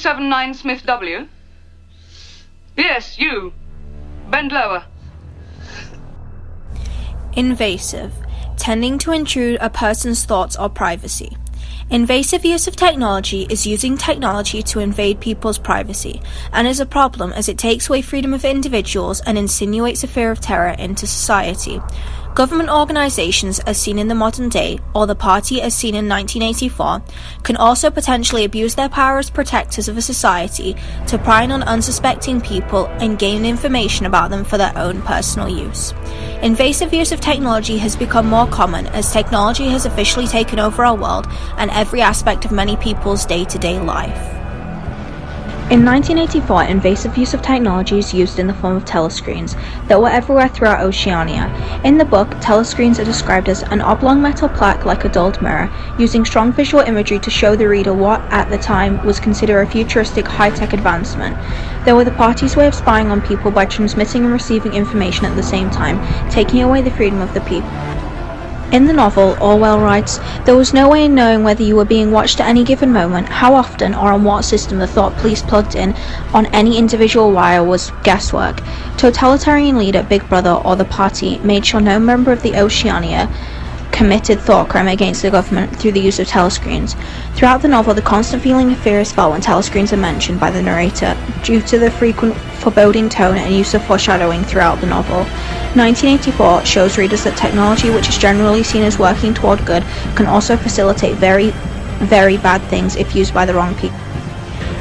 279 Smith W? Yes, you. Bend lower. Invasive, tending to intrude a person's thoughts or privacy. Invasive use of technology is using technology to invade people's privacy, and is a problem as it takes away freedom of individuals and insinuates a fear of terror into society. Government organisations as seen in the modern day, or the party as seen in 1984, can also potentially abuse their power as protectors of a society to pry on unsuspecting people and gain information about them for their own personal use. Invasive use of technology has become more common as technology has officially taken over our world and every aspect of many people's day-to-day life. In 1984, invasive use of technology is used in the form of telescreens that were everywhere throughout Oceania. In the book, telescreens are described as an oblong metal plaque like a dulled mirror, using strong visual imagery to show the reader what, at the time, was considered a futuristic high-tech advancement. They were the party's way of spying on people by transmitting and receiving information at the same time, taking away the freedom of the people. In the novel, Orwell writes, "There was no way in knowing whether you were being watched at any given moment, how often, or on what system the thought police plugged in on any individual wire was guesswork. Totalitarian leader Big Brother or the party made sure no member of the Oceania committed thought crime against the government through the use of telescreens." Throughout the novel, the constant feeling of fear is felt when telescreens are mentioned by the narrator, due to the frequent foreboding tone and use of foreshadowing throughout the novel. 1984 shows readers that technology, which is generally seen as working toward good, can also facilitate very, very bad things if used by the wrong people.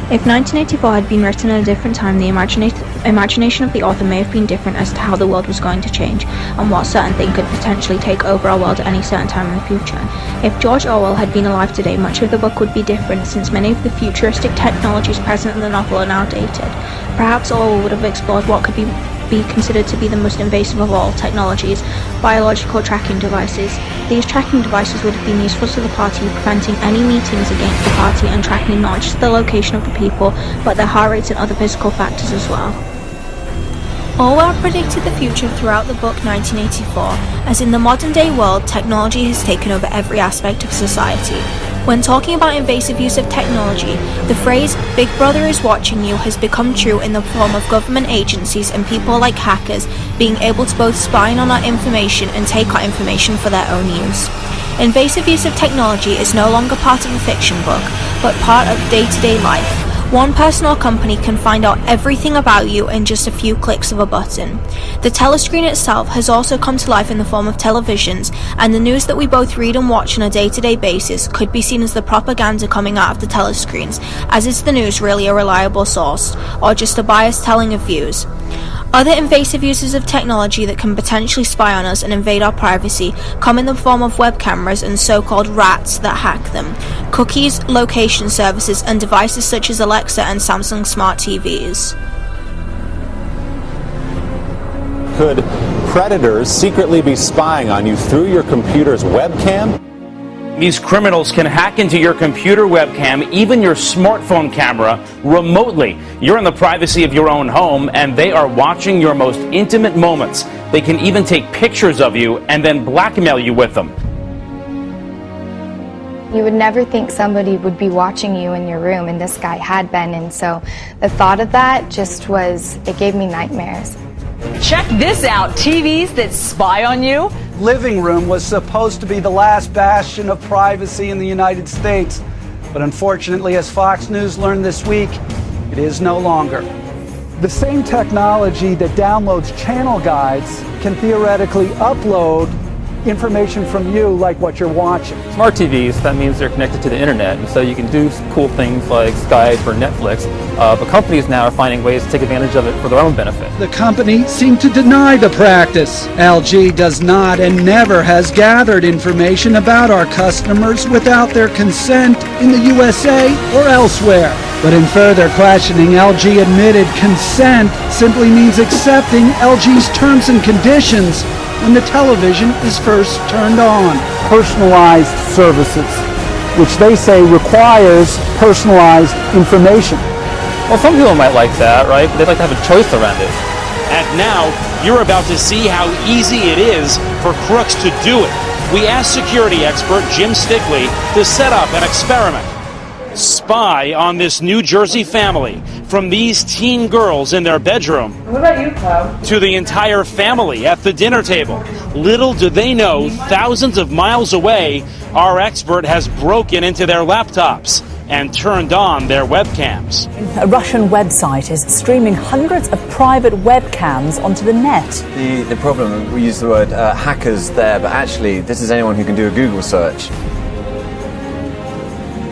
If 1984 had been written at a different time, the imagination of the author may have been different as to how the world was going to change, and what certain thing could potentially take over our world at any certain time in the future. If George Orwell had been alive today, much of the book would be different, since many of the futuristic technologies present in the novel are now dated. Perhaps Orwell would have explored what could be considered to be the most invasive of all technologies, biological tracking devices. These tracking devices would have been useful to the party, preventing any meetings against the party and tracking not just the location of the people, but their heart rates and other physical factors as well. Orwell predicted the future throughout the book 1984, as in the modern day world, technology has taken over every aspect of society. When talking about invasive use of technology, the phrase "Big Brother is watching you" has become true in the form of government agencies and people like hackers being able to both spy on our information and take our information for their own use. Invasive use of technology is no longer part of a fiction book, but part of day-to-day life. One person or company can find out everything about you in just a few clicks of a button. The telescreen itself has also come to life in the form of televisions, and the news that we both read and watch on a day-to-day basis could be seen as the propaganda coming out of the telescreens, as is the news really a reliable source, or just a biased telling of views? Other invasive uses of technology that can potentially spy on us and invade our privacy come in the form of web cameras and so-called rats that hack them, cookies, location services, and devices such as Alexa and Samsung smart TVs. Could predators secretly be spying on you through your computer's webcam? These criminals can hack into your computer webcam, even your smartphone camera, remotely. You're in the privacy of your own home, and they are watching your most intimate moments. They can even take pictures of you and then blackmail you with them. You would never think somebody would be watching you in your room, and this guy had been, and so the thought of that it gave me nightmares. Check this out, TVs that spy on you. Living room was supposed to be the last bastion of privacy in the United States, but unfortunately, as Fox News learned this week, it is no longer. The same technology that downloads channel guides can theoretically upload information from you like what you're watching. Smart TVs, that means they're connected to the internet, and so you can do cool things like Skype or Netflix, but companies now are finding ways to take advantage of it for their own benefit. The company seemed to deny the practice. LG does not and never has gathered information about our customers without their consent in the USA or elsewhere. But in further questioning, LG admitted consent simply means accepting LG's terms and conditions when the television is first turned on. Personalized services, which they say requires personalized information. Well, some people might like that, right? But they'd like to have a choice around it. And now, you're about to see how easy it is for crooks to do it. We asked security expert Jim Stickley to set up an experiment. spy on this New Jersey family, from these teen girls in their bedroom What about you, Cloud? to the entire family at the dinner table. Little do they know, thousands of miles away, our expert has broken into their laptops and turned on their webcams. A Russian website is streaming hundreds of private webcams onto the net. The problem, we use the word hackers there, but actually this is anyone who can do a Google search.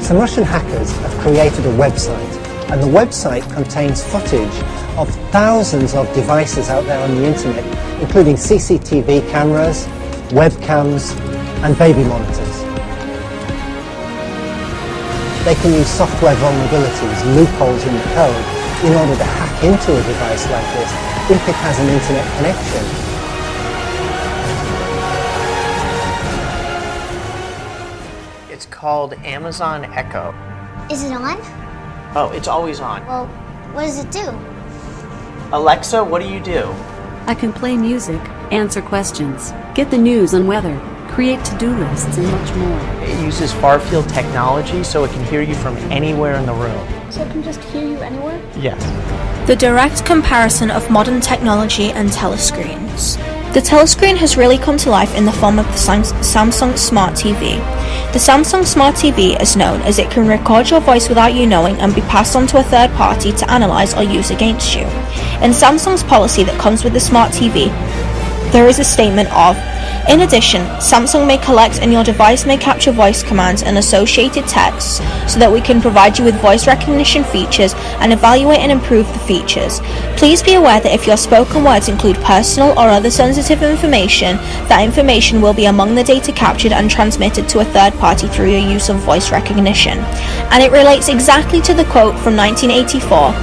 Some Russian hackers have created a website, and the website contains footage of thousands of devices out there on the internet, including CCTV cameras, webcams, and baby monitors. They can use software vulnerabilities, loopholes in the code, in order to hack into a device like this if it has an internet connection. It's called Amazon Echo. Is it on? Oh, it's always on. Well, what does it do? Alexa, what do you do? I can play music, answer questions, get the news and weather, create to-do lists, and much more. It uses far-field technology so it can hear you from anywhere in the room. So it can just hear you anywhere? Yes. The direct comparison of modern technology and telescreens. The telescreen has really come to life in the form of the Samsung Smart TV. The Samsung Smart TV is known as it can record your voice without you knowing and be passed on to a third party to analyze or use against you. In Samsung's policy that comes with the Smart TV, there is a statement of, in addition, Samsung may collect and your device may capture voice commands and associated texts so that we can provide you with voice recognition features and evaluate and improve the features. Please be aware that if your spoken words include personal or other sensitive information, that information will be among the data captured and transmitted to a third party through your use of voice recognition. And it relates exactly to the quote from 1984,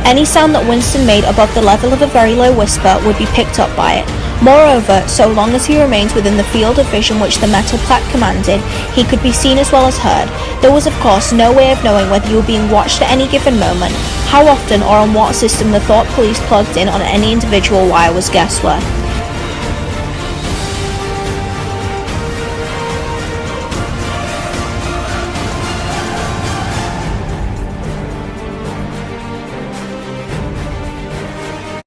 any sound that Winston made above the level of a very low whisper would be picked up by it. Moreover, so long as he remained within the field of vision which the metal plaque commanded, he could be seen as well as heard. There was of course no way of knowing whether you were being watched at any given moment, how often or on what system the thought police plugged in on any individual wire was guesswork.